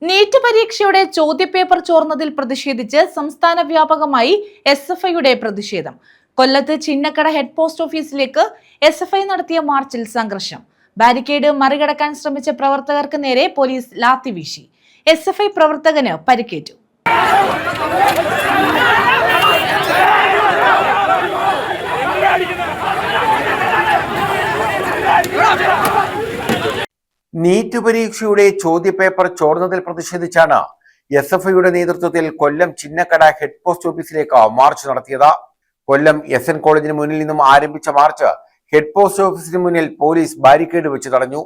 NEET പരീക്ഷയുടെ ചോദ്യപേപ്പർ ചോർന്നതിൽ പ്രതിഷേധിച്ച് സംസ്ഥാന വ്യാപകമായി എസ്എഫ്ഐയുടെ പ്രതിഷേധം. കൊല്ലത്ത് ചിന്നക്കട ഹെഡ് പോസ്റ്റ് ഓഫീസിലേക്ക് എസ്എഫ്ഐ നടത്തിയ മാർച്ചിൽ സംഘർഷം. ബാരിക്കേഡ് മറികടക്കാൻ ശ്രമിച്ച പ്രവർത്തകർക്ക് നേരെ പോലീസ് ലാത്തി വീശി. എസ്എഫ്ഐ പ്രവർത്തകന് പരിക്കേറ്റു. നീറ്റ് പരീക്ഷയുടെ ചോദ്യപേപ്പർ ചോർന്നതിൽ പ്രതിഷേധിച്ചാണ് എസ്എഫ്ഐയുടെ നേതൃത്വത്തിൽ കൊല്ലം ചിന്നക്കട ഹെഡ് പോസ്റ്റ് ഓഫീസിലേക്ക് മാർച്ച് നടത്തിയത്. കൊല്ലം SN കോളേജിന് മുന്നിൽ നിന്നും ആരംഭിച്ച മാർച്ച് ഹെഡ് പോസ്റ്റ് ഓഫീസിന് മുന്നിൽ പോലീസ് ബാരിക്കേഡ് വെച്ച് തടഞ്ഞു.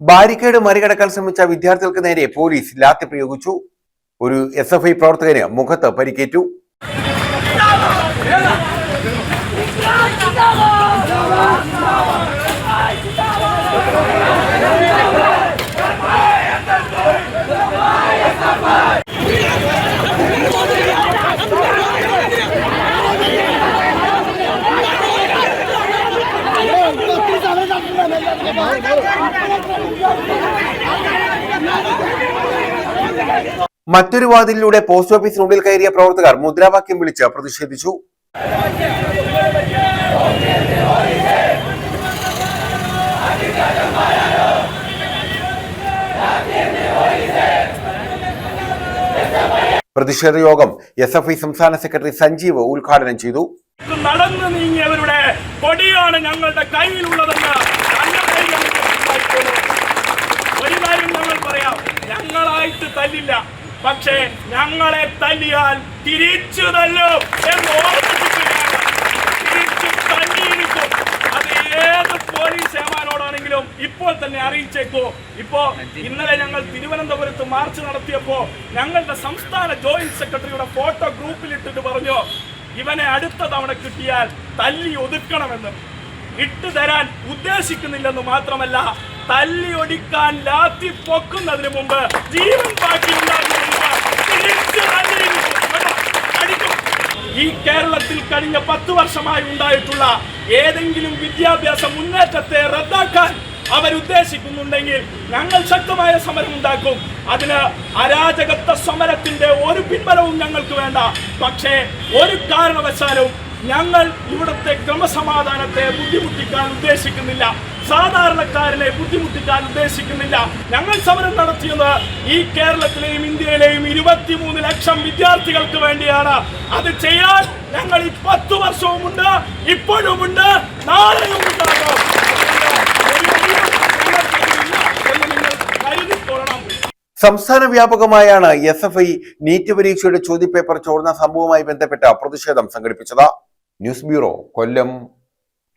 ബാരിക്കേഡ് മറികടക്കാൻ ശ്രമിച്ച വിദ്യാർത്ഥികൾക്ക് നേരെ പോലീസ് ലാത്തി പ്രയോഗിച്ചു. ഒരു എസ്എഫ്ഐ പ്രവർത്തകന് മുഖത്ത് പരിക്കേറ്റു. മറ്റൊരു വാതിലിലൂടെ പോസ്റ്റ് ഓഫീസിനുള്ളിൽ കയറിയ പ്രവർത്തകർ മുദ്രാവാക്യം വിളിച്ച് പ്രതിഷേധിച്ചു. പ്രതിഷേധ യോഗം എസ്എഫ്ഐ സംസ്ഥാന സെക്രട്ടറി സഞ്ജീവ് ഉദ്ഘാടനം ചെയ്തു. നടന്നു നീങ്ങിയവരുടെ കൊടിയാണ് ഞങ്ങളുടെ കയ്യിലുള്ളതെന്ന് ഒരു കാര്യം ഞങ്ങൾ പറയാം, ഞങ്ങളായിട്ട് തല്ലില്ല, പക്ഷേ ഞങ്ങളെ തല്ലിയാൽ തിരിച്ചു തല്ലും എന്ന് ഓർമ്മിപ്പിക്കുകയാണ്. തിരിച്ചു തല്ലിയിരിക്കും. അത് ഏത് പോലീസ് സേവാനോടാണെങ്കിലും ഇപ്പോൾ തന്നെ അറിയിച്ചേക്കോ. ഇന്നലെ ഞങ്ങൾ തിരുവനന്തപുരത്ത് മാർച്ച് നടത്തിയപ്പോ ഞങ്ങളുടെ സംസ്ഥാന ജോയിന്റ് സെക്രട്ടറിയുടെ ഫോട്ടോ ഗ്രൂപ്പിലിട്ടിട്ട് പറഞ്ഞു, ഇവനെ അടുത്ത തവണ കിട്ടിയാൽ തല്ലി ഒതുക്കണമെന്ന്. ഇട്ടുതരാൻ ഉദ്ദേശിക്കുന്നില്ലെന്ന് മാത്രമല്ല, തല്ലി ഒടിക്കാൻ ലാത്തി പൊക്കുന്നതിന് മുമ്പ് ജീവൻ ബാക്കിയുണ്ടാകും. ഈ കേരളത്തിൽ കഴിഞ്ഞ 10 വർഷമായി ഉണ്ടായിട്ടുള്ള ഏതെങ്കിലും വിദ്യാഭ്യാസ മുന്നേറ്റത്തെ റദ്ദാക്കാൻ അവരുദ്ദേശിക്കുന്നുണ്ടെങ്കിൽ ഞങ്ങൾ ശക്തമായ സമരം ഉണ്ടാക്കും. അതിന് അരാജകത്വ സമരത്തിന്റെ ഒരു പിൻബലവും ഞങ്ങൾക്ക് വേണ്ട. പക്ഷേ ഒരു കാരണവശാലും ഞങ്ങൾ ഇവിടുത്തെ ക്രമസമാധാനത്തെ ബുദ്ധിമുട്ടിക്കാൻ ഉദ്ദേശിക്കുന്നില്ല, സാധാരണക്കാരനെ ബുദ്ധിമുട്ടിക്കാൻ ഉദ്ദേശിക്കുന്നില്ല. ഞങ്ങൾ സമരം നടത്തിയത് ഈ കേരളത്തിലെയും ഇന്ത്യയിലെയും 23 ലക്ഷം വിദ്യാർത്ഥികൾക്ക് വേണ്ടിയാണ്. അത് ചെയ്യാൻ ഞങ്ങൾ ഈ 10 വർഷവുമുണ്ട്, ഇപ്പോഴുമുണ്ട്, നാളെയും ഉണ്ടാകും. സംസ്ഥാന വ്യാപകമായാണ് എസ്എഫ്ഐ നീറ്റ് പരീക്ഷയുടെ ചോദ്യപേപ്പർ ചോർന്ന സംഭവവുമായി ബന്ധപ്പെട്ട പ്രതിഷേധം സംഘടിപ്പിച്ചത്. ന്യൂസ് ബ്യൂറോ, കൊല്ലം.